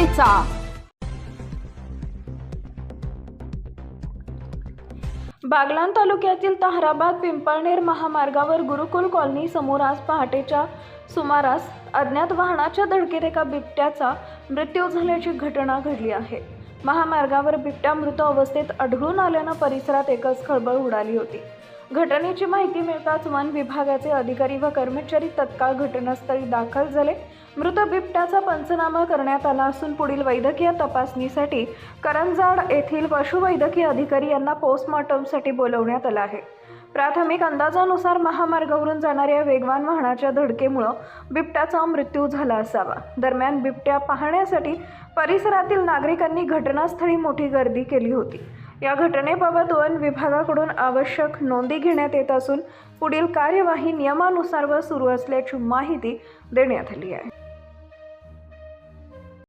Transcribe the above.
करायचा। बागलाण तालुक्यातील ताहराबाद पिंपळनेर महामार्गावर गुरुकुल कॉलनी समोर आज पहाटेच्या सुमारास अज्ञात वाहनाच्या धडकेत एका बिबट्याचा मृत्यू झाल्याची घटना घडली आहे। महामार्गावर बिबट्या मृत अवस्थेत आढळून आल्यानं परिसरात एकच खळबळ उडाली होती। घटनेची माहिती मिळताच वन विभागाचे अधिकारी व कर्मचारी तत्काळ घटनास्थळी दाखल झाले। मृत बिबट्याचा पंचनामा करण्यात आला असून पुढील वैद्यकीय तपासणीसाठी करंजाड येथील पशुवैद्यकीय अधिकारी यांना पोस्टमॉर्टमसाठी बोलवण्यात आलं आहे। प्राथमिक अंदाजानुसार महामार्गावरून जाणाऱ्या वेगवान वाहनाच्या धडकेमुळे बिबट्याचा मृत्यू झाला असावा। दरम्यान बिबट्या पाहण्यासाठी परिसरातील नागरिकांनी घटनास्थळी मोठी गर्दी केली होती। या घटनेबाबत वन विभागाकडून आवश्यक नोंदी घेण्यात येत असून पुढील कार्यवाही नियमानुसार सुरू असल्याची माहिती देण्यात आली आहे।